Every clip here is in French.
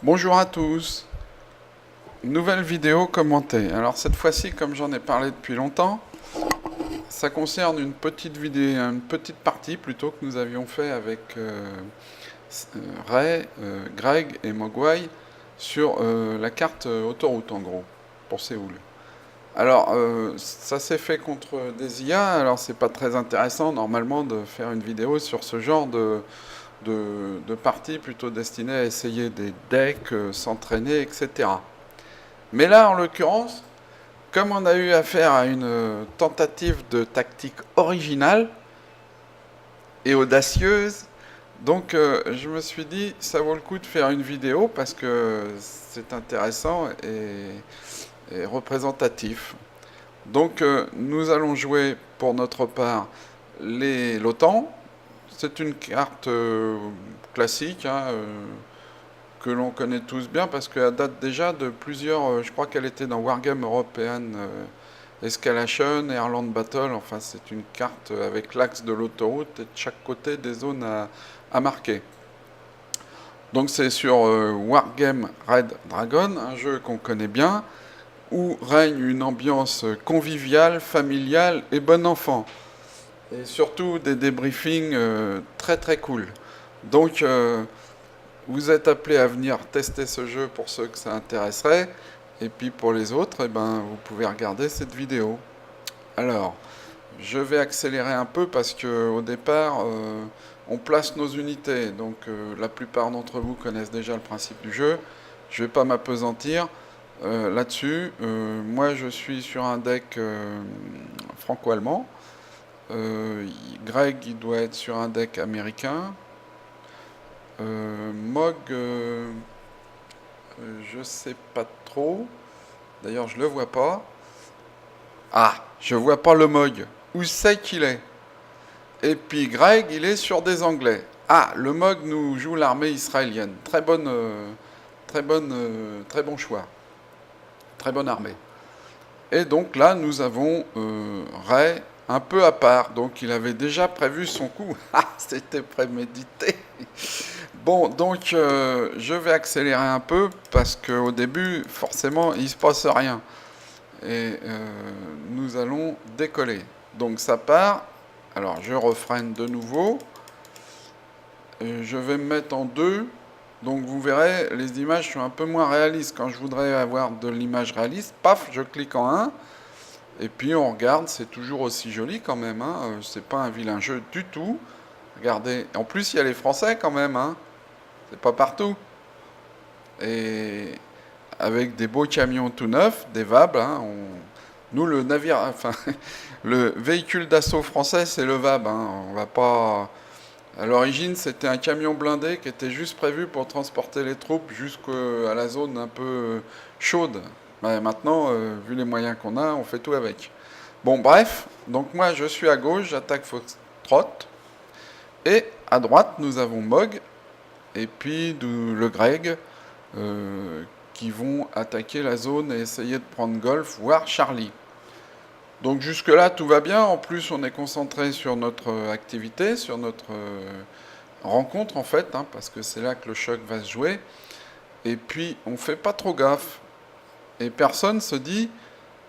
Bonjour à tous, nouvelle vidéo commentée. Alors cette fois-ci, comme j'en ai parlé depuis longtemps, ça concerne une petite vidéo, une petite partie plutôt que nous avions fait avec Ray, Greg et Mogwai sur la carte autoroute en gros, pour Séoul. Alors ça s'est fait contre des IA, alors c'est pas très intéressant normalement de faire une vidéo sur ce genre de parties plutôt destinées à essayer des decks, s'entraîner, etc. Mais là, en l'occurrence, comme on a eu affaire à une tentative de tactique originale et audacieuse, donc je me suis dit, ça vaut le coup de faire une vidéo parce que c'est intéressant et représentatif. Donc nous allons jouer pour notre part l'OTAN. C'est une carte classique, hein, que l'on connaît tous bien parce qu'elle date déjà de plusieurs. Je crois qu'elle était dans Wargame European Escalation, Airland Battle. Enfin, c'est une carte avec l'axe de l'autoroute et de chaque côté des zones à marquer. Donc, c'est sur Wargame Red Dragon, un jeu qu'on connaît bien, où règne une ambiance conviviale, familiale et bon enfant. Et surtout des débriefings très très cool. Donc, vous êtes appelés à venir tester ce jeu pour ceux que ça intéresserait. Et puis pour les autres, eh ben, vous pouvez regarder cette vidéo. Alors, je vais accélérer un peu parce que au départ, on place nos unités. Donc la plupart d'entre vous connaissent déjà le principe du jeu. Je ne vais pas m'apesantir là-dessus. Moi, je suis sur un deck franco-allemand. Greg, il doit être sur un deck américain. Mog, je sais pas trop. D'ailleurs, je le vois pas. Ah, je vois pas le Mog. Où c'est qu'il est? Et puis Greg, il est sur des Anglais. Ah, le Mog nous joue l'armée israélienne. Très bon choix. Très bonne armée. Et donc là, nous avons Ray un peu à part. Donc il avait déjà prévu son coup. Ah, c'était prémédité. Bon, donc je vais accélérer un peu parce qu'au début, forcément, il ne se passe rien. Et nous allons décoller. Donc ça part. Alors je refreine de nouveau. Je vais me mettre en deux. Donc vous verrez, les images sont un peu moins réalistes. Quand je voudrais avoir de l'image réaliste, paf, je clique en un. Et puis on regarde, c'est toujours aussi joli quand même. Hein. C'est pas un vilain jeu du tout. Regardez. En plus, il y a les Français quand même. Hein. C'est pas partout. Et avec des beaux camions tout neufs, des VAB. Hein, nous, le navire, enfin, le véhicule d'assaut français, c'est le VAB. Hein, on va pas. À l'origine, c'était un camion blindé qui était juste prévu pour transporter les troupes jusqu'à la zone un peu chaude. Mais maintenant, vu les moyens qu'on a, on fait tout avec. Bon, bref. Donc moi, je suis à gauche, j'attaque Foxtrot. Et à droite, nous avons Mog et puis le Greg qui vont attaquer la zone et essayer de prendre Golf, voire Charlie. Donc jusque-là, tout va bien. En plus, on est concentré sur notre activité, sur notre rencontre en fait, hein, parce que c'est là que le choc va se jouer. Et puis, on fait pas trop gaffe. Et personne se dit,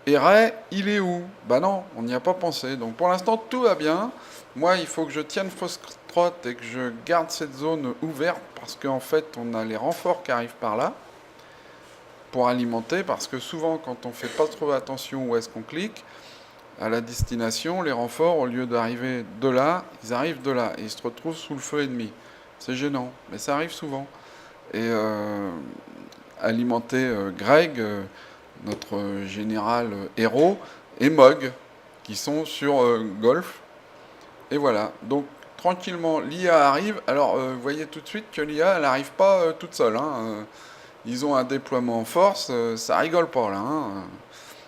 et Ray, il est où? Bah non, on n'y a pas pensé. Donc pour l'instant, tout va bien. Moi, il faut que je tienne Foxtrot et que je garde cette zone ouverte parce qu'en fait, on a les renforts qui arrivent par là pour alimenter. Parce que souvent, quand on fait pas trop attention où est-ce qu'on clique, à la destination, les renforts, au lieu d'arriver de là, ils arrivent de là et ils se retrouvent sous le feu ennemi. C'est gênant, mais ça arrive souvent. Et alimenter Greg, notre général héros, et Mog, qui sont sur Golf. Et voilà. Donc, tranquillement, l'IA arrive. Alors, vous voyez tout de suite que l'IA, elle n'arrive pas toute seule. Hein. Ils ont un déploiement en force, ça rigole pas là. Hein.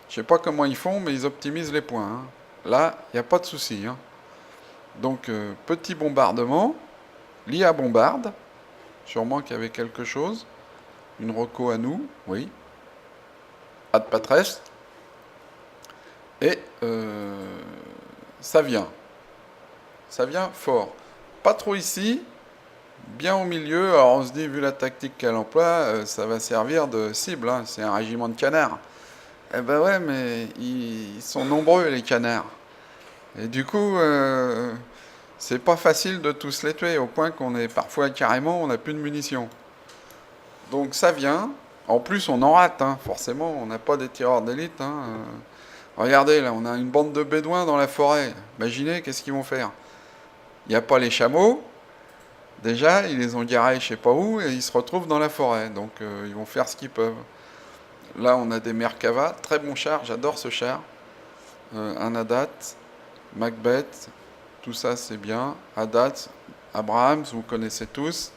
Je sais pas comment ils font, mais ils optimisent les points. Hein. Là, il n'y a pas de souci. Hein. Donc, petit bombardement. L'IA bombarde. Sûrement qu'il y avait quelque chose. Une reco à nous, oui. Ad patres. Et ça vient. Ça vient fort. Pas trop ici. bien au milieu. Alors on se dit, vu la tactique qu'elle emploie, ça va servir de cible, hein. C'est un régiment de canards. Eh ben ouais, mais ils sont nombreux les canards. Et du coup, c'est pas facile de tous les tuer, au point qu'on est parfois carrément, on n'a plus de munitions. Donc ça vient. En plus, on en rate, hein, forcément, on n'a pas des tireurs d'élite. Hein. Regardez, là, on a une bande de bédouins dans la forêt. Imaginez, qu'est-ce qu'ils vont faire? Il n'y a pas les chameaux. Déjà, ils les ont garés je sais pas où et ils se retrouvent dans la forêt. Donc, ils vont faire ce qu'ils peuvent. Là, on a des Merkava, très bon char, j'adore ce char. Un Hadat, Macbeth, tout ça c'est bien. Hadat, Abrahams, vous connaissez tous.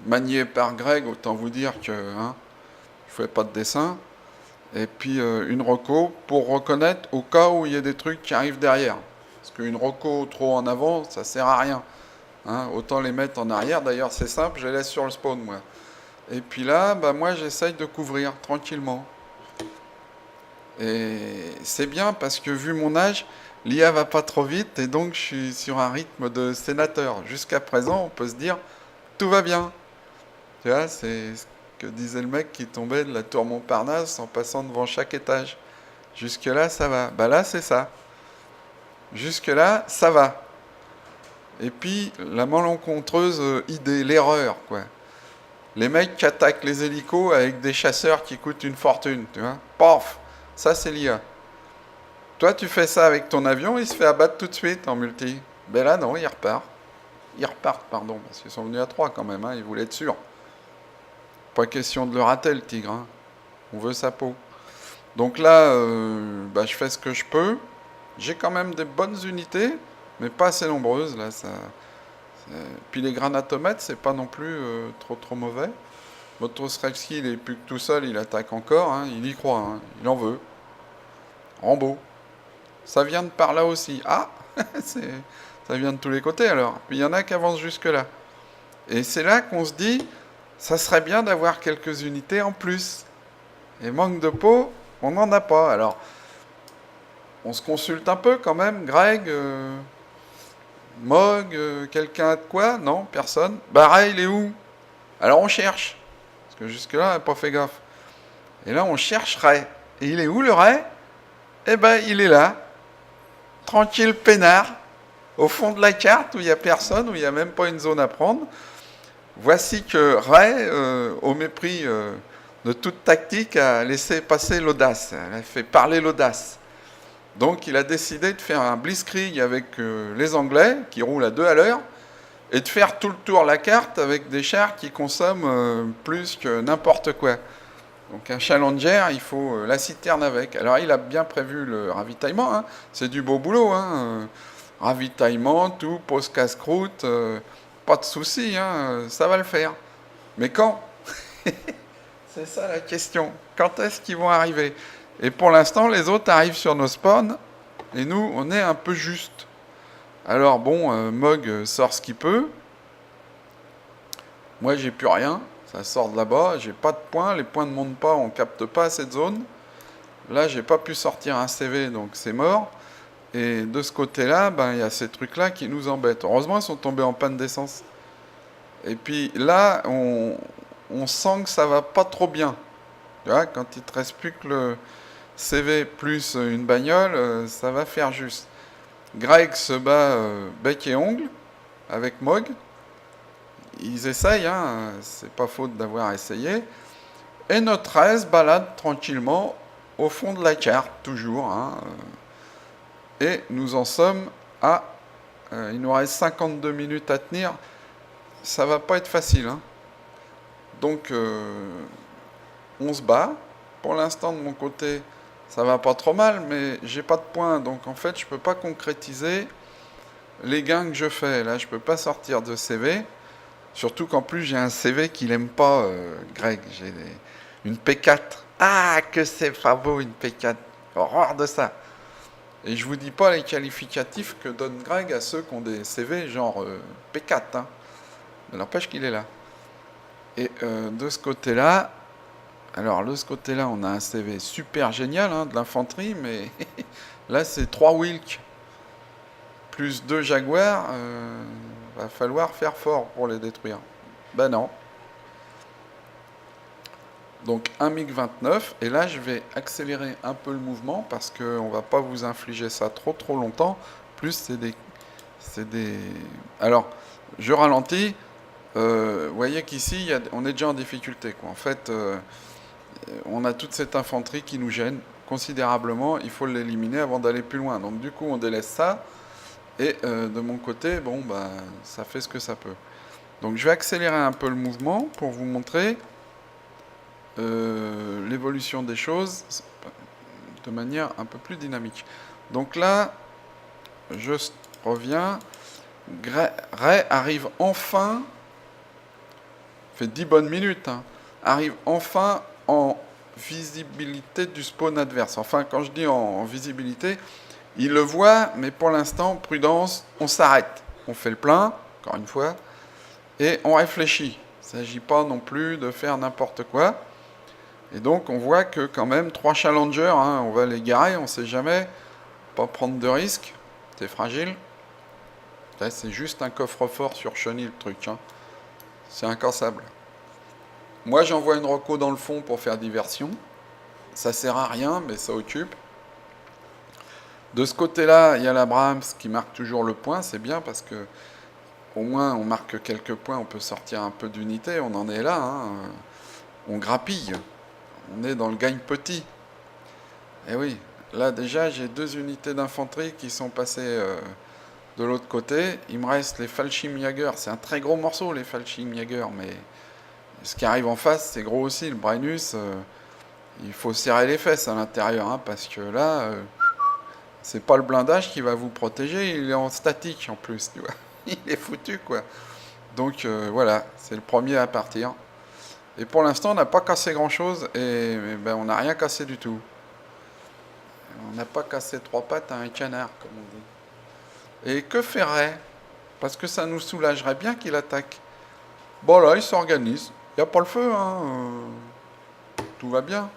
Manié par Greg, autant vous dire que hein, je fais pas de dessin. Et puis une reco pour reconnaître au cas où il y a des trucs qui arrivent derrière. Parce qu'une reco trop en avant, ça sert à rien. Hein, autant les mettre en arrière. D'ailleurs, c'est simple, je les laisse sur le spawn, moi. Et puis là, bah, moi, j'essaye de couvrir tranquillement. Et c'est bien parce que vu mon âge, l'IA va pas trop vite et donc je suis sur un rythme de sénateur. Jusqu'à présent, on peut se dire tout va bien. Tu vois, c'est ce que disait le mec qui tombait de la tour Montparnasse en passant devant chaque étage. Jusque-là, ça va. Bah là, c'est ça. Jusque-là, ça va. Et puis, la malencontreuse idée, l'erreur, quoi. Les mecs qui attaquent les hélicos avec des chasseurs qui coûtent une fortune, tu vois. Paf, ça c'est l'IA. Toi, tu fais ça avec ton avion, il se fait abattre tout de suite en multi. Ben là, non, il repart. Ils repartent, pardon, parce qu'ils sont venus à 3 quand même, hein, ils voulaient être sûrs. Pas question de le rater, le tigre. Hein. On veut sa peau. Donc là, bah, je fais ce que je peux. J'ai quand même des bonnes unités, mais pas assez nombreuses. Là, puis les granatomates, c'est pas non plus trop mauvais. Motostrelski, il est plus que tout seul, il attaque encore. Hein, il y croit, hein, il en veut. Rambo. Ça vient de par là aussi. Ah, ça vient de tous les côtés alors. Puis il y en a qui avancent jusque-là. Et c'est là qu'on se dit, ça serait bien d'avoir quelques unités en plus. Et manque de peau, on n'en a pas. Alors, on se consulte un peu quand même. Greg, Mog, quelqu'un a de quoi? Non, personne. Bah, il est où? Alors on cherche. Parce que jusque-là, on n'a pas fait gaffe. Et là, on cherche Ray. Et il est où le Ray? Eh ben, il est là. Tranquille, peinard. Au fond de la carte, où il n'y a personne, où il n'y a même pas une zone à prendre. Voici que Ray, au mépris de toute tactique, a laissé passer l'audace. Elle a fait parler l'audace. Donc il a décidé de faire un blitzkrieg avec les Anglais, qui roulent à 2 à l'heure, et de faire tout le tour la carte avec des chars qui consomment plus que n'importe quoi. Donc un Challenger, il faut la citerne avec. Alors il a bien prévu le ravitaillement, hein. C'est du beau boulot. Hein. Ravitaillement, tout, pose casse-croûte, pas de souci, hein, ça va le faire. Mais quand? C'est ça la question. Quand est-ce qu'ils vont arriver? Et pour l'instant, les autres arrivent sur nos spawns, et nous, on est un peu juste. Alors bon, Mog sort ce qu'il peut. Moi, j'ai plus rien. Ça sort de là-bas. J'ai pas de points. Les points ne montent pas. On capte pas cette zone. Là, j'ai pas pu sortir un CV, donc c'est mort. Et de ce côté-là, ben, y a ces trucs-là qui nous embêtent. Heureusement, ils sont tombés en panne d'essence. Et puis là, on sent que ça va pas trop bien. Tu vois, quand il te reste plus que le CV plus une bagnole, ça va faire juste. Greg se bat bec et ongle avec Mog. Ils essayent, hein, c'est pas faute d'avoir essayé. Et notre 13 balade tranquillement au fond de la carte, toujours. Hein, et nous en sommes à... il nous reste 52 minutes à tenir. Ça va pas être facile. Hein. Donc, on se bat. Pour l'instant, de mon côté, ça va pas trop mal, mais j'ai pas de points. Donc, en fait, je peux pas concrétiser les gains que je fais. Là, je peux pas sortir de CV. Surtout qu'en plus, j'ai un CV qu'il aime pas, Greg. J'ai une P4. Ah, que c'est pas beau, une P4. Horreur de ça. Et je vous dis pas les qualificatifs que donne Greg à ceux qui ont des CV genre P4. Hein. Mais n'empêche qu'il est là. Et de ce côté-là, alors de ce côté-là, on a un CV super génial, hein, de l'infanterie, mais là c'est 3 Wilk plus 2 Jaguars. Va falloir faire fort pour les détruire. Ben non. Donc un MiG-29, et là je vais accélérer un peu le mouvement parce qu'on ne va pas vous infliger ça trop longtemps. Plus c'est des... Alors, je ralentis. Vous voyez qu'ici, on est déjà en difficulté, quoi. En fait, on a toute cette infanterie qui nous gêne considérablement. Il faut l'éliminer avant d'aller plus loin. Donc du coup, on délaisse ça. Et de mon côté, bon, bah, ça fait ce que ça peut. Donc je vais accélérer un peu le mouvement pour vous montrer l'évolution des choses de manière un peu plus dynamique. Donc là, je reviens. Ray arrive enfin, fait 10 bonnes minutes, hein, arrive enfin en visibilité du spawn adverse. Enfin, quand je dis en visibilité, il le voit, mais pour l'instant, prudence, on s'arrête. On fait le plein, encore une fois, et on réfléchit. Il ne s'agit pas non plus de faire n'importe quoi. Et donc, on voit que quand même, 3 challengers, hein, on va les garer, on ne sait jamais, pas prendre de risques, c'est fragile. Là, c'est juste un coffre-fort sur chenille, le truc. Hein. C'est incassable. Moi, j'envoie une reco dans le fond pour faire diversion. Ça sert à rien, mais ça occupe. De ce côté-là, il y a l'Abrams qui marque toujours le point. C'est bien parce que au moins, on marque quelques points. On peut sortir un peu d'unité. On en est là. Hein. On grappille. On est dans le gagne petit. Et oui, là déjà, j'ai 2 unités d'infanterie qui sont passées de l'autre côté. Il me reste les Fallschirmjäger. C'est un très gros morceau, les Fallschirmjäger, mais ce qui arrive en face, c'est gros aussi. Le Brennus, il faut serrer les fesses à l'intérieur, hein, parce que là, c'est pas le blindage qui va vous protéger. Il est en statique en plus, tu vois. Il est foutu, quoi. Donc voilà, c'est le premier à partir. Et pour l'instant, on n'a pas cassé grand-chose, et ben, on n'a rien cassé du tout. On n'a pas cassé 3 pattes à un canard, comme on dit. Et que ferait? Parce que ça nous soulagerait bien qu'il attaque. Bon là, il s'organise. Il n'y a pas le feu, hein. Tout va bien.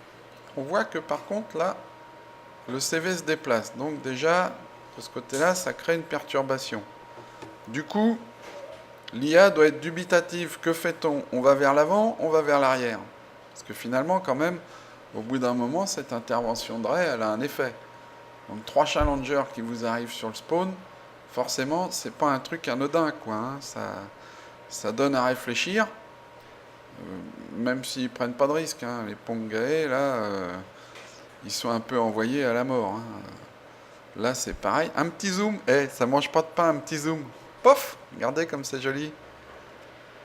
On voit que par contre, là, le CV se déplace. Donc déjà, de ce côté-là, ça crée une perturbation. Du coup, l'IA doit être dubitative. Que fait-on? On va vers l'avant, on va vers l'arrière. Parce que finalement, quand même, au bout d'un moment, cette intervention de Ray, elle a un effet. Donc 3 challengers qui vous arrivent sur le spawn, forcément, c'est pas un truc anodin, quoi. Hein. Ça donne à réfléchir, même s'ils prennent pas de risque. Hein. Les Pongae, là, ils sont un peu envoyés à la mort. Hein. Là, c'est pareil. Un petit zoom. Ça mange pas de pain, un petit zoom. Pof! Regardez comme c'est joli.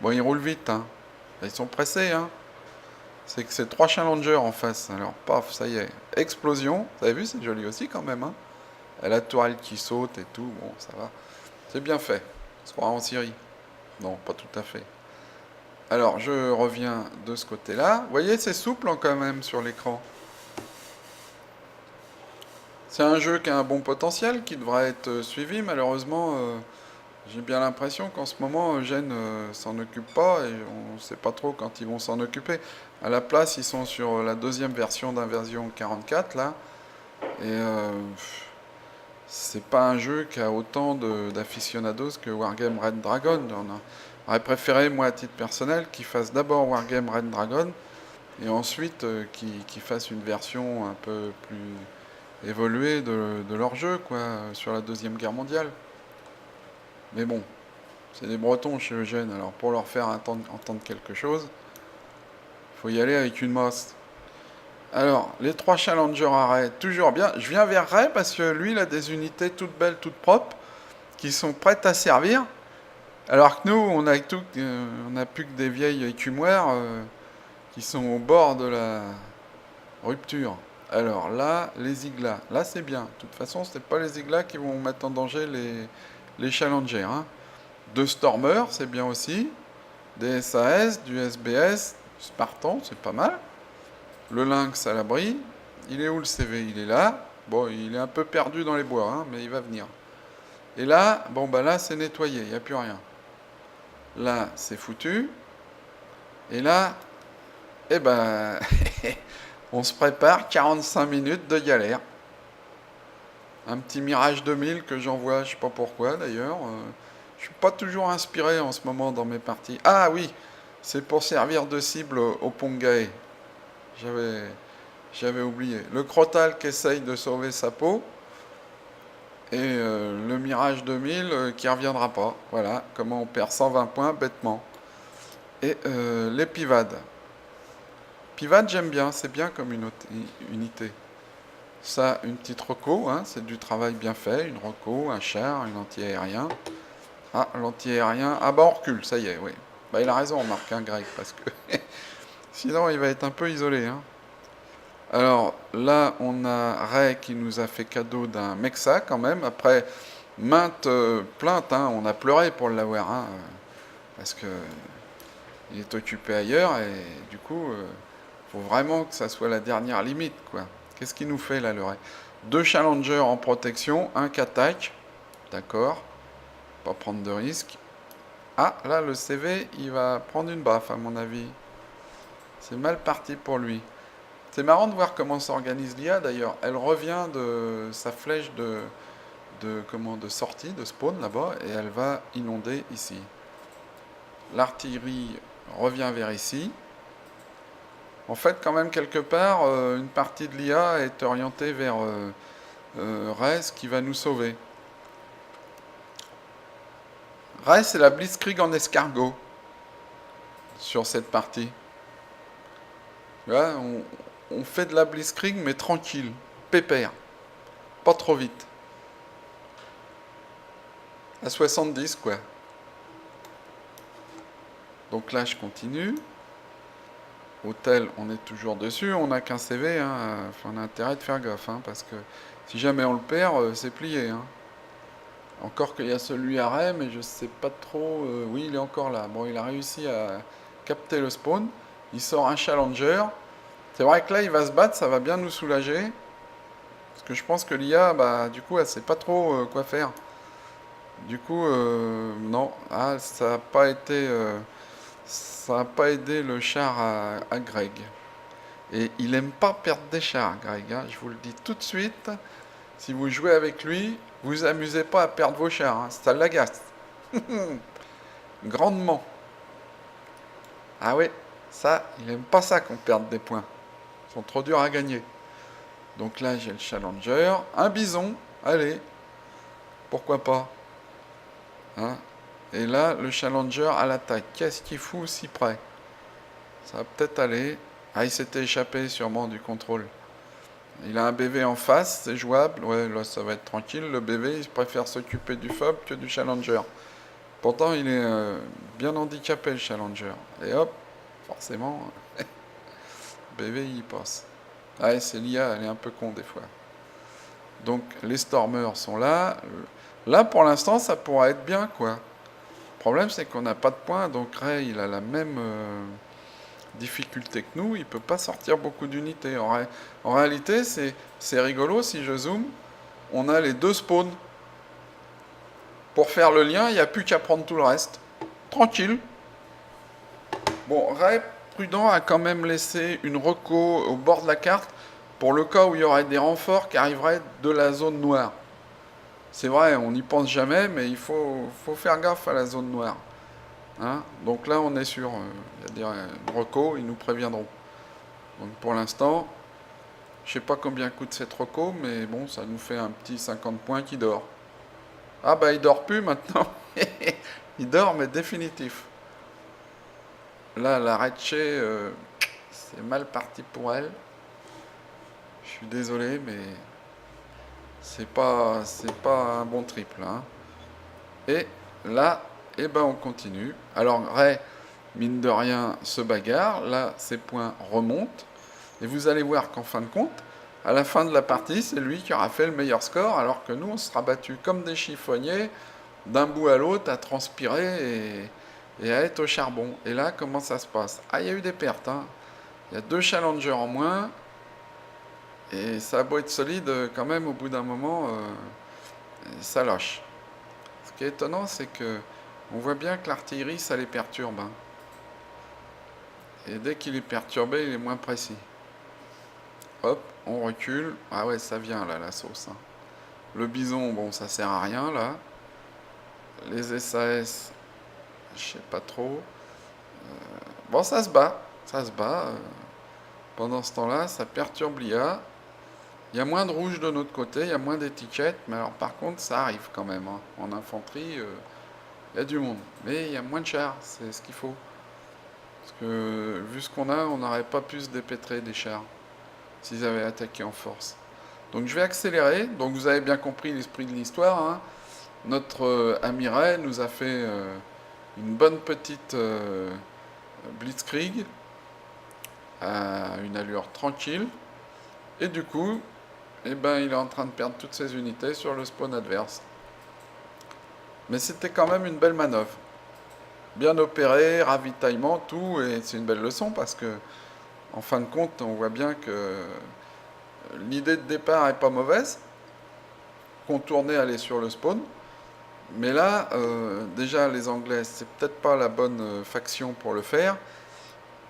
Bon, ils roulent vite. Hein. Ils sont pressés. Hein. C'est que c'est 3 challengers en face. Alors, paf, ça y est. Explosion. Vous avez vu, c'est joli aussi quand même. Hein. Et la tourelle qui saute et tout. Bon, ça va. C'est bien fait. On se croira en Syrie. Non, pas tout à fait. Alors, je reviens de ce côté-là. Vous voyez, c'est souple quand même sur l'écran. C'est un jeu qui a un bon potentiel, qui devrait être suivi. Malheureusement, j'ai bien l'impression qu'en ce moment, Eugène s'en occupe pas et on ne sait pas trop quand ils vont s'en occuper. À la place, ils sont sur la 2e version d'Invasion 44, là. Et c'est pas un jeu qui a autant d'aficionados que Wargame Red Dragon. J'aurais préféré, moi, à titre personnel, qu'ils fassent d'abord Wargame Red Dragon et ensuite qu'ils fassent une version un peu plus évoluée de leur jeu, quoi, sur la 2e Guerre mondiale. Mais bon, c'est des Bretons chez Eugène, alors pour leur faire entendre quelque chose, il faut y aller avec une masse. Alors, les 3 challengers à Ray, toujours bien. Je viens vers Ray parce que lui, il a des unités toutes belles, toutes propres, qui sont prêtes à servir. Alors que nous, on a plus que des vieilles écumoires qui sont au bord de la rupture. Alors là, les Iglas. Là, c'est bien. De toute façon, ce n'est pas les Iglas qui vont mettre en danger les challengers. Hein. 2 Stormers, c'est bien aussi. Des SAS, du SBS, Spartan, c'est pas mal. Le Lynx à l'abri. Il est où le CV? Il est là. Bon, il est un peu perdu dans les bois, hein, mais il va venir. Et là, bon, bah là, c'est nettoyé, il n'y a plus rien. Là, c'est foutu. Et là, eh ben, on se prépare 45 minutes de galère. Un petit Mirage 2000 que j'envoie, je sais pas pourquoi d'ailleurs. Je suis pas toujours inspiré en ce moment dans mes parties. Ah oui, c'est pour servir de cible au Pongae. J'avais, j'avais oublié. Le Crotal qui essaye de sauver sa peau et le Mirage 2000 qui reviendra pas. Voilà, comment on perd 120 points bêtement. Et les Pivades. Pivades, j'aime bien, c'est bien comme une unité. Ça, une petite reco, hein, c'est du travail bien fait. Une reco, un char, un anti-aérien. Ah, l'anti-aérien. Ah bah on recule, ça y est, oui. Bah il a raison, on marque un grec, parce que sinon il va être un peu isolé. Hein. Alors là, on a Ray qui nous a fait cadeau d'un Mexa quand même. Après maintes plaintes, hein, on a pleuré pour l'avoir, hein, parce que il est occupé ailleurs et du coup, faut vraiment que ça soit la dernière limite, quoi. Qu'est-ce qu'il nous fait là, le Ray? Deux challengers en protection, un qui attaque, d'accord. Pas prendre de risques. Ah, là, le CV, il va prendre une baffe, à mon avis. C'est mal parti pour lui. C'est marrant de voir comment s'organise l'IA, d'ailleurs. Elle revient de sa flèche de sortie, de spawn, là-bas, et elle va inonder ici. L'artillerie revient vers ici. En fait, quand même, quelque part, une partie de l'IA est orientée vers Rez, qui va nous sauver. Rez, c'est la Blitzkrieg en escargot sur cette partie. Là, on fait de la Blitzkrieg, mais tranquille, pépère, pas trop vite. À 70, quoi. Donc là, je continue. Hôtel, on est toujours dessus. On n'a qu'un CV. Hein. Enfin, on a intérêt de faire gaffe. Hein, parce que si jamais on le perd, c'est plié. Hein. Encore qu'il y a celui à Ray, mais je sais pas trop. Oui, il est encore là. Bon, il a réussi à capter le spawn. Il sort un challenger. C'est vrai que là, il va se battre. Ça va bien nous soulager. Parce que je pense que l'IA, bah, du coup, elle sait pas trop quoi faire. Du coup, non. Ah, ça n'a pas été. Ça n'a pas aidé le char à Greg. Et il aime pas perdre des chars, Greg. Hein. Je vous le dis tout de suite. Si vous jouez avec lui, vous amusez pas à perdre vos chars. Hein. Ça l'agace. Grandement. Ah oui, ça, il aime pas ça qu'on perde des points. Ils sont trop durs à gagner. Donc là, j'ai le challenger. Un bison. Allez. Pourquoi pas. Hein. Et là, le challenger à l'attaque. Qu'est-ce qu'il fout si près? Ça va peut-être aller. Ah, il s'était échappé sûrement du contrôle. Il a un BV en face, c'est jouable. Ouais, là, ça va être tranquille. Le BV, il préfère s'occuper du FOB que du challenger. Pourtant, il est bien handicapé, le challenger. Et hop, forcément, BV, il passe. Ah, c'est l'IA, elle est un peu con des fois. Donc, les stormers sont là. Là, pour l'instant, ça pourra être bien, quoi. Le problème, c'est qu'on n'a pas de points. Donc, Ray, il a la même difficulté que nous. Il ne peut pas sortir beaucoup d'unités. En réalité, c'est rigolo. Si je zoome, on a les deux spawns. Pour faire le lien, il n'y a plus qu'à prendre tout le reste. Tranquille. Bon, Ray Prudent a quand même laissé une reco au bord de la carte pour le cas où il y aurait des renforts qui arriveraient de la zone noire. C'est vrai, on n'y pense jamais, mais il faut faire gaffe à la zone noire. Hein. Donc là, on est sûr. Il y a des recos, ils nous préviendront. Donc pour l'instant, je sais pas combien coûte cette reco, mais bon, ça nous fait un petit 50 points qui dort. Ah bah il dort plus maintenant. Il dort, mais définitif. Là, la Reche, c'est mal parti pour elle. Je suis désolé, mais c'est pas un bon triple. Hein. Et là, eh ben on continue. Alors Ray, mine de rien, se bagarre. Là, ses points remontent. Et vous allez voir qu'en fin de compte, à la fin de la partie, c'est lui qui aura fait le meilleur score, alors que nous, on sera battus comme des chiffonniers, d'un bout à l'autre, à transpirer et à être au charbon. Et là, comment ça se passe? Ah, il y a eu des pertes. Hein. Il y a deux challengers en moins. Et ça a beau être solide, quand même, au bout d'un moment, ça lâche. Ce qui est étonnant, c'est que on voit bien que l'artillerie, ça les perturbe. Hein. Et dès qu'il est perturbé, il est moins précis. Hop, on recule. Ah ouais, ça vient là, la sauce. Hein. Le bison, bon, ça sert à rien là. Les SAS, je sais pas trop. Bon, ça se bat. Ça se bat. Pendant ce temps-là, ça perturbe l'IA. Il y a moins de rouge de notre côté, il y a moins d'étiquettes, mais alors par contre, ça arrive quand même, hein. En infanterie, il y a du monde. Mais il y a moins de chars, c'est ce qu'il faut. Parce que vu ce qu'on a, on n'aurait pas pu se dépêtrer des chars s'ils avaient attaqué en force. Donc je vais accélérer. Donc vous avez bien compris l'esprit de l'histoire, hein. Notre ami Ray nous a fait une bonne petite blitzkrieg à une allure tranquille. Et du coup, eh ben, il est en train de perdre toutes ses unités sur le spawn adverse. Mais c'était quand même une belle manœuvre. Bien opéré, ravitaillement, tout, et c'est une belle leçon parce que, en fin de compte, on voit bien que l'idée de départ est pas mauvaise. Contourner, aller sur le spawn. Mais là, déjà, les Anglais, c'est peut-être pas la bonne faction pour le faire.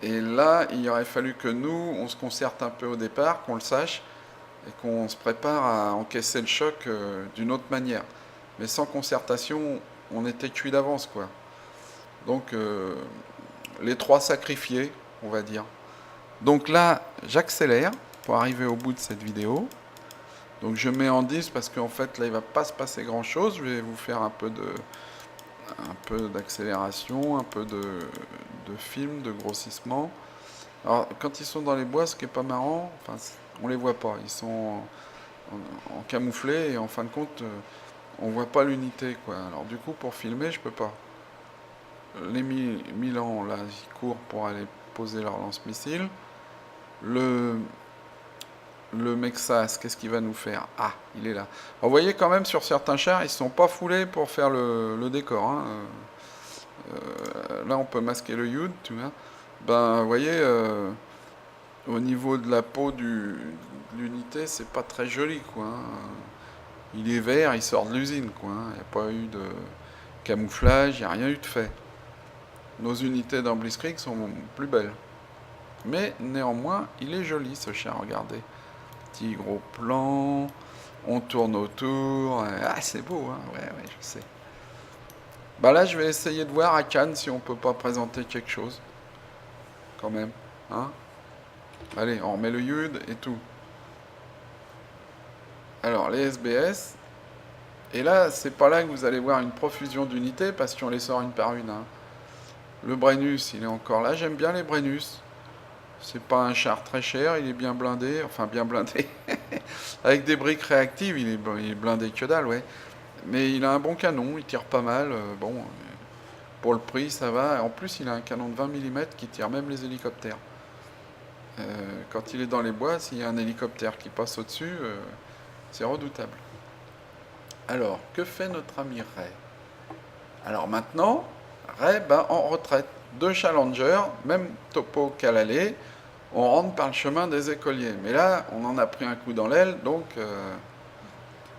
Et là, il aurait fallu que nous, on se concerte un peu au départ, qu'on le sache, et qu'on se prépare à encaisser le choc d'une autre manière. Mais sans concertation, on était cuit d'avance, quoi. Donc, les trois sacrifiés, on va dire. Donc là, j'accélère pour arriver au bout de cette vidéo. Donc je mets en 10 parce qu'en fait, là, il ne va pas se passer grand-chose. Je vais vous faire un peu d'accélération, un peu de film, de grossissement. Alors, quand ils sont dans les bois, ce qui est pas marrant, enfin, on les voit pas. Ils sont en camouflé et en fin de compte, on voit pas l'unité, quoi. Alors du coup, pour filmer, je peux pas. Les Milan, là, ils courent pour aller poser leur lance-missile. Le Mexas, qu'est-ce qu'il va nous faire? Ah, il est là. Alors, vous voyez quand même sur certains chars, ils ne sont pas foulés pour faire le décor, hein. Là, on peut masquer le Yud, tu vois. Ben, vous voyez, au niveau de la peau de l'unité, c'est pas très joli, quoi, hein. Il est vert, il sort de l'usine, quoi, hein. Il n'y a pas eu de camouflage, il n'y a rien eu de fait. Nos unités dans Blitzkrieg sont plus belles. Mais néanmoins, il est joli ce char, regardez. Petit gros plan, on tourne autour. Ah, c'est beau, hein, ouais, je sais. Bah là, je vais essayer de voir à Cannes si on peut pas présenter quelque chose. Quand même, hein. Allez, on remet le Yud et tout. Alors, les SBS. Et là, c'est pas là que vous allez voir une profusion d'unités parce qu'on les sort une par une, hein. Le Brennus, il est encore là. J'aime bien les Brennus. C'est pas un char très cher, il est bien blindé, enfin bien blindé. Avec des briques réactives, il est blindé que dalle, ouais. Mais il a un bon canon, il tire pas mal. Bon, pour le prix, ça va. En plus, il a un canon de 20 mm qui tire même les hélicoptères. Quand il est dans les bois, s'il y a un hélicoptère qui passe au-dessus, c'est redoutable. Alors, que fait notre ami Ray? Alors maintenant, Ray, en retraite. 2 challengers, même topo qu'à l'aller, on rentre par le chemin des écoliers. Mais là, on en a pris un coup dans l'aile, donc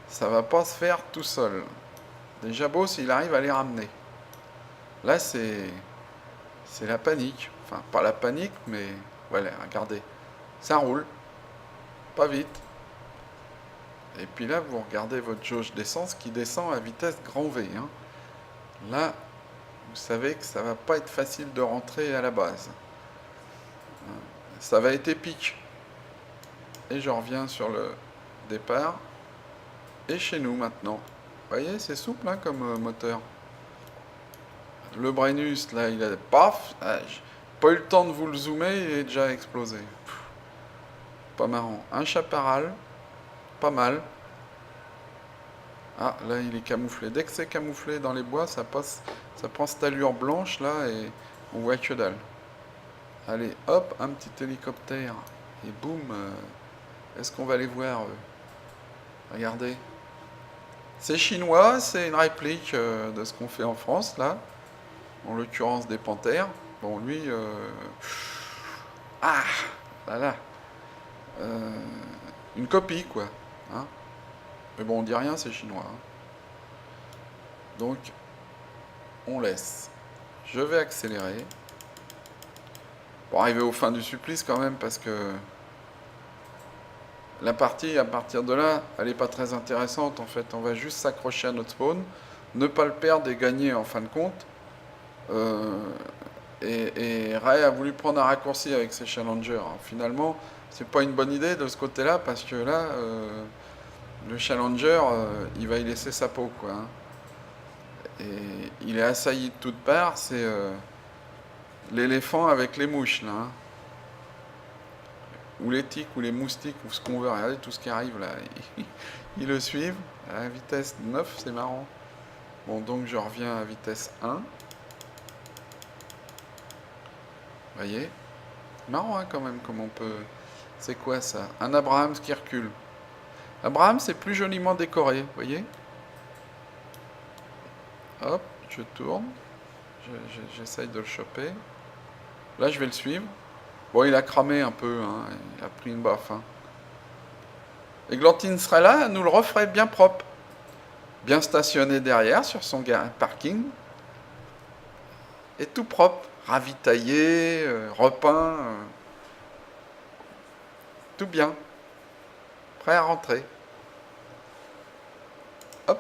ça va pas se faire tout seul. Déjà beau s'il arrive à les ramener. Là, c'est la panique. Enfin, pas la panique, mais voilà, regardez. Ça roule. Pas vite. Et puis là, vous regardez votre jauge d'essence qui descend à vitesse grand V, hein. Là, vous savez que ça va pas être facile de rentrer à la base. Ça va être épique. Et je reviens sur le départ. Et chez nous maintenant. Vous voyez, c'est souple, hein, comme moteur. Le Brennus, là, il a... Paf, j'ai pas eu le temps de vous le zoomer, il est déjà explosé. Pas marrant. Un chaparral. Pas mal. Ah, là, il est camouflé. Dès que c'est camouflé dans les bois, ça prend cette allure blanche, là, et on voit que dalle. Allez, hop, un petit hélicoptère. Et boum, est-ce qu'on va les voir, eux? Regardez. C'est chinois, c'est une réplique de ce qu'on fait en France, là. En l'occurrence des panthères. Bon, lui... Ah, là. Une copie, quoi, hein. Mais bon, on dit rien, c'est chinois, hein. Donc, on laisse. Je vais accélérer. Pour arriver au fin du supplice quand même, parce que la partie, à partir de là, elle n'est pas très intéressante. En fait, on va juste s'accrocher à notre spawn. ne pas le perdre et gagner en fin de compte. Euh, et Ray a voulu prendre un raccourci avec ses challengers. Alors, finalement, c'est pas une bonne idée de ce côté-là parce que là, le challenger, il va y laisser sa peau, quoi, hein. Et il est assailli de toutes parts. C'est l'éléphant avec les mouches, là, hein. Ou les tiques, ou les moustiques, ou ce qu'on veut. Regardez tout ce qui arrive là. Ils le suivent à la vitesse 9, c'est marrant. Bon, donc je reviens à vitesse 1. Vous voyez? Marrant, hein, quand même, comme on peut... C'est quoi ça? Un Abraham qui recule. Abraham, c'est plus joliment décoré, vous voyez? Hop, je tourne. J'essaye de le choper. Là, je vais le suivre. Bon, il a cramé un peu, hein. Il a pris une baffe, hein. Églantine serait là, elle nous le referait bien propre. Bien stationné derrière, sur son parking. Et tout propre. Ravitaillé, repeint. Tout bien. Prêt à rentrer. Hop.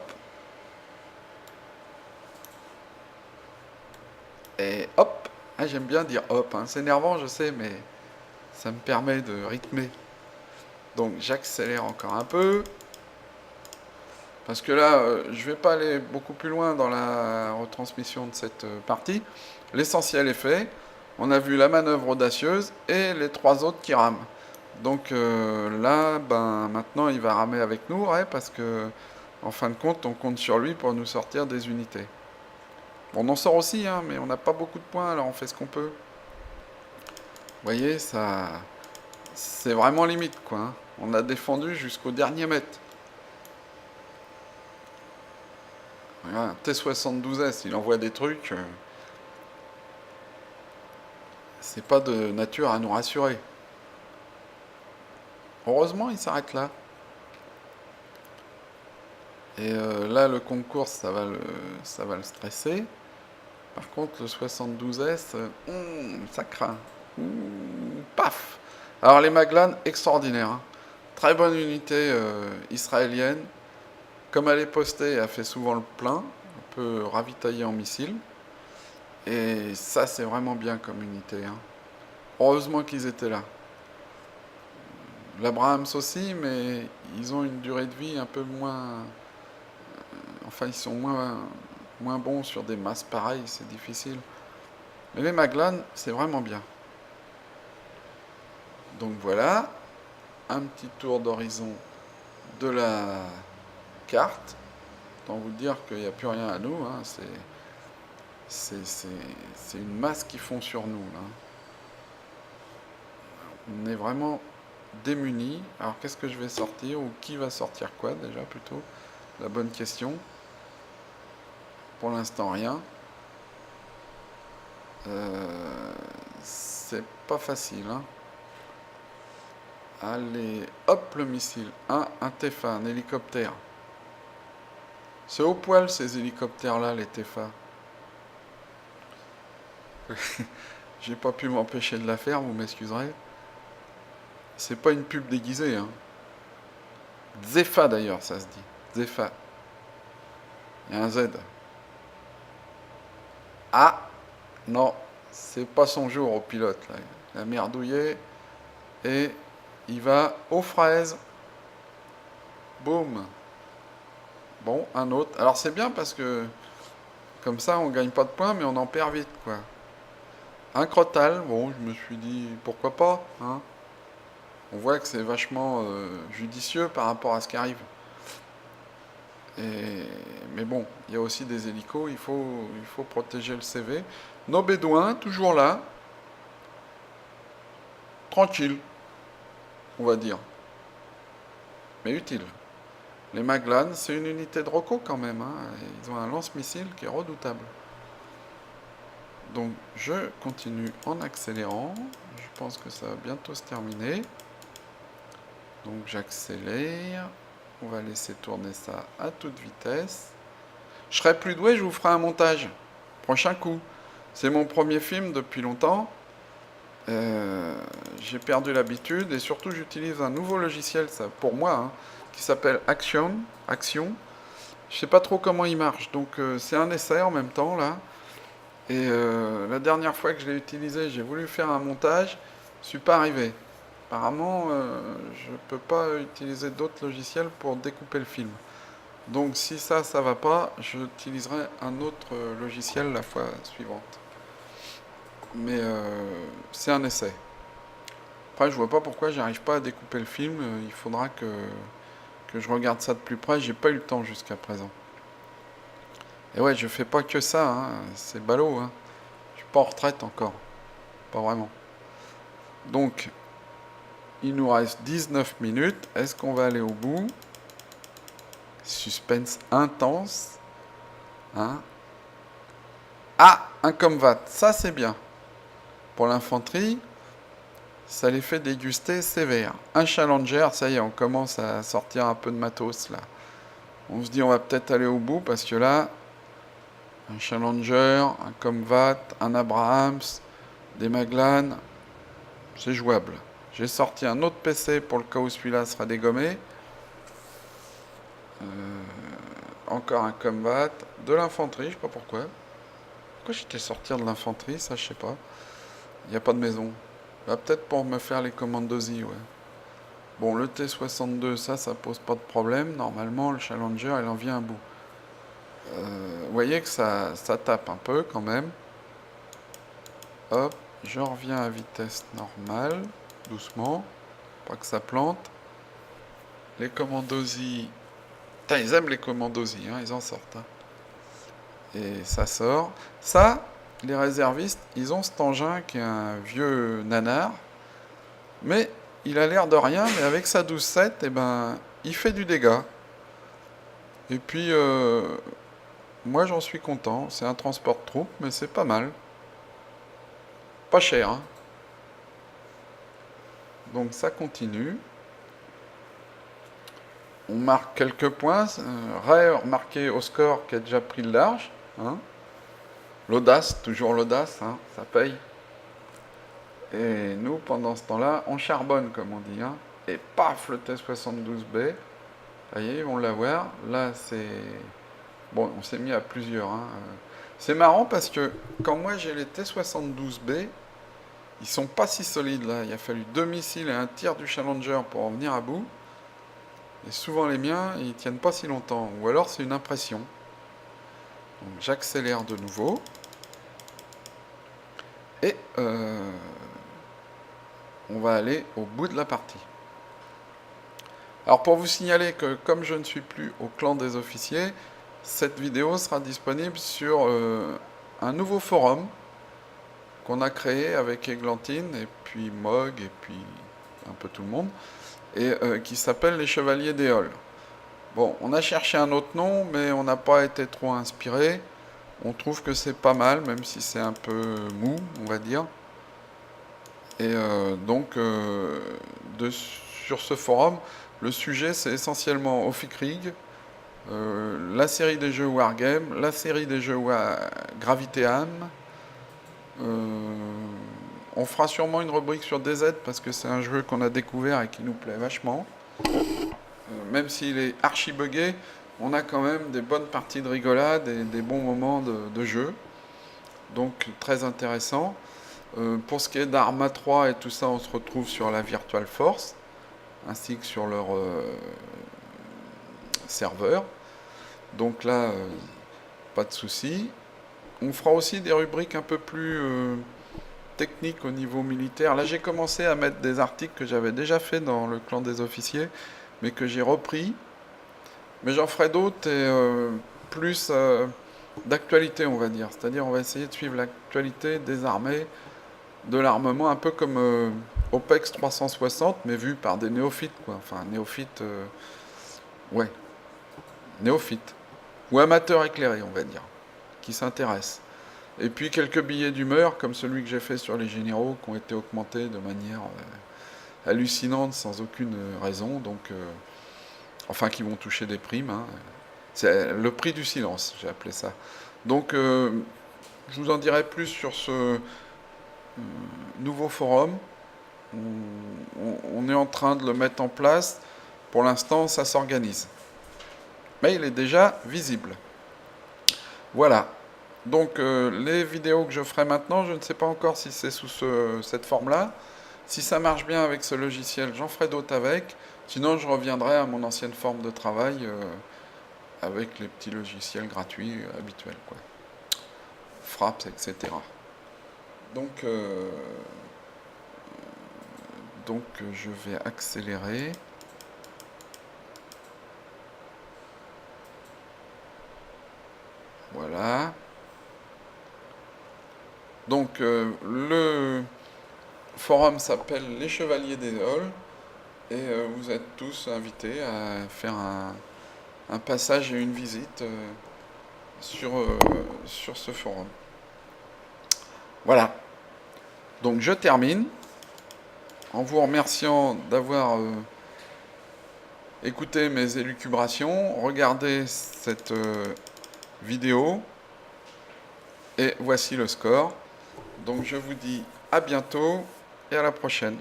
Et hop. Ah, j'aime bien dire hop, hein. C'est énervant, je sais, mais ça me permet de rythmer. Donc j'accélère encore un peu. Parce que là, je ne vais pas aller beaucoup plus loin dans la retransmission de cette partie. L'essentiel est fait. On a vu la manœuvre audacieuse et les 3 autres qui rament. Donc là, ben, maintenant, il va ramer avec nous, ouais, parce que, en fin de compte, on compte sur lui pour nous sortir des unités. Bon, on en sort aussi, hein, mais on n'a pas beaucoup de points, alors on fait ce qu'on peut. Vous voyez, ça, c'est vraiment limite, quoi, hein. On a défendu jusqu'au dernier mètre. Regarde, T-72S, il envoie des trucs. C'est pas de nature à nous rassurer. Heureusement, il s'arrête là. Et là, le concours, ça va le stresser. Par contre, le 72S, ça craint. Paf! Alors, les Maglan, extraordinaires, hein. Très bonne unité israélienne. Comme elle est postée, elle fait souvent le plein. On peut ravitailler en missiles. Et ça, c'est vraiment bien comme unité, hein. Heureusement qu'ils étaient là. L'Abrahams aussi, mais ils ont une durée de vie un peu moins... Enfin, ils sont moins bons sur des masses pareilles, c'est difficile. Mais les Maglan, c'est vraiment bien. Donc voilà, un petit tour d'horizon de la carte. Autant vous dire qu'il n'y a plus rien à nous, hein. C'est une masse qui fond sur nous, là. On est vraiment démunis. Alors qu'est-ce que je vais sortir, ou qui va sortir quoi déjà plutôt? La bonne question. Pour l'instant rien. C'est pas facile, hein. Allez, hop, le missile. Un TEFA, un hélicoptère. C'est au poil ces hélicoptères-là, les TEFA. J'ai pas pu m'empêcher de la faire, vous m'excuserez. C'est pas une pub déguisée, hein. Zefa d'ailleurs, ça se dit. Zefa. Il y a un Z. Ah, non, c'est pas son jour au pilote, là. Il a merdouillé. Et il va aux fraises. Boum. Bon, un autre. Alors c'est bien parce que comme ça on gagne pas de points mais on en perd vite, quoi. Un Crotal, bon, je me suis dit pourquoi pas, hein. On voit que c'est vachement judicieux par rapport à ce qui arrive. Mais bon, il y a aussi des hélicos, il faut protéger le CV. Nos bédouins, toujours là. Tranquille, on va dire. Mais utile. Les Maglan, c'est une unité de Rocco quand même, hein. Ils ont un lance-missile qui est redoutable. Donc je continue en accélérant. Je pense que ça va bientôt se terminer. Donc j'accélère. On va laisser tourner ça à toute vitesse. Je serai plus doué, je vous ferai un montage. Prochain coup. C'est mon premier film depuis longtemps. J'ai perdu l'habitude et surtout j'utilise un nouveau logiciel, ça, pour moi, hein, qui s'appelle Action. Je sais pas trop comment il marche, donc c'est un essai en même temps là. Et la dernière fois que je l'ai utilisé, j'ai voulu faire un montage, je suis pas arrivé. Apparemment, je peux pas utiliser d'autres logiciels pour découper le film. Donc si ça va pas, j'utiliserai un autre logiciel la fois suivante. Mais c'est un essai. Après, je vois pas pourquoi j'arrive pas à découper le film. Il faudra que je regarde ça de plus près. J'ai pas eu le temps jusqu'à présent. Et ouais, je fais pas que ça, hein. C'est ballot, hein. Je suis pas en retraite encore. Pas vraiment. Donc, il nous reste 19 minutes. Est-ce qu'on va aller au bout? Suspense intense. Hein? Ah, un combat. Ça, c'est bien. Pour l'infanterie, ça les fait déguster sévère. Un challenger, ça y est, on commence à sortir un peu de matos là. On se dit, on va peut-être aller au bout parce que là, un challenger, un combat, un Abrahams, des Maglan, c'est jouable. J'ai sorti un autre PC pour le cas où celui-là sera dégommé. Encore un combat, de l'infanterie, je sais pas pourquoi. Pourquoi j'étais sortir de l'infanterie, ça je sais pas. Il n'y a pas de maison. Bah, peut-être pour me faire les commandos-y, ouais. Bon, le T-62, ça pose pas de problème. Normalement, le Challenger, il en vient à bout. Vous voyez que ça tape un peu quand même. Hop, je reviens à vitesse normale, doucement, pas que ça plante. Les commandos-y, putain, ils aiment les commandos-y, hein, ils en sortent. Hein. Et ça sort. Ça, les réservistes, ils ont cet engin qui est un vieux nanar, mais il a l'air de rien, mais avec sa 12-7, eh ben, il fait du dégât. Et puis, moi j'en suis content. C'est un transport de troupes, mais c'est pas mal. Pas cher, hein. Donc ça continue. On marque quelques points. Ray remarqué au score qui a déjà pris le large. Hein. L'audace, toujours l'audace, hein, ça paye. Et nous, pendant ce temps-là, on charbonne, comme on dit. Hein. Et paf, le T-72B. Ça y est, ils vont l'avoir. Là, c'est... Bon, on s'est mis à plusieurs. Hein. C'est marrant parce que quand moi j'ai les T-72B, ils sont pas si solides là. Il a fallu 2 missiles et un tir du Challenger pour en venir à bout. Et souvent les miens, ils tiennent pas si longtemps. Ou alors c'est une impression. Donc j'accélère de nouveau. Et on va aller au bout de la partie. Alors pour vous signaler que comme je ne suis plus au clan des officiers, cette vidéo sera disponible sur un nouveau forum qu'on a créé avec Églantine et puis Mog et puis un peu tout le monde, et qui s'appelle les Chevaliers des Halles. Bon, on a cherché un autre nom, mais on n'a pas été trop inspiré. On trouve que c'est pas mal, même si c'est un peu mou, on va dire. Et donc, sur ce forum, le sujet c'est essentiellement Ophicrig, la série des jeux Wargame, la série des jeux Gravité Âme. On fera sûrement une rubrique sur DZ parce que c'est un jeu qu'on a découvert et qui nous plaît vachement. Même s'il est archi buggé, on a quand même des bonnes parties de rigolade et des bons moments de jeu. Donc très intéressant. Pour ce qui est d'Arma 3 et tout ça, on se retrouve sur la Virtual Force, ainsi que sur leur serveur. Donc là, pas de souci. On fera aussi des rubriques un peu plus techniques au niveau militaire. Là, j'ai commencé à mettre des articles que j'avais déjà fait dans le clan des officiers, mais que j'ai repris. Mais j'en ferai d'autres et plus d'actualité, on va dire. C'est-à-dire, on va essayer de suivre l'actualité des armées, de l'armement, un peu comme OPEX 360, mais vu par des néophytes, quoi. Enfin, néophytes, ouais, néophytes. Ou amateurs éclairés, on va dire, qui s'intéressent. Et puis quelques billets d'humeur, comme celui que j'ai fait sur les généraux, qui ont été augmentés de manière hallucinante, sans aucune raison, donc... enfin, qui vont toucher des primes. Hein. C'est le prix du silence, j'ai appelé ça. Donc, je vous en dirai plus sur ce nouveau forum. On est en train de le mettre en place. Pour l'instant, ça s'organise. mais il est déjà visible. Voilà. Donc les vidéos que je ferai maintenant, je ne sais pas encore si c'est sous cette forme-là. Si ça marche bien avec ce logiciel, j'en ferai d'autres avec. Sinon, je reviendrai à mon ancienne forme de travail avec les petits logiciels gratuits habituels, quoi. Fraps, etc. Donc, je vais accélérer. Voilà. Donc le forum s'appelle Les Chevaliers des Halles et vous êtes tous invités à faire un passage et une visite sur ce forum. Voilà. Donc je termine en vous remerciant d'avoir écouté mes élucubrations, regardé cette vidéo et voici le score. Donc je vous dis à bientôt et à la prochaine.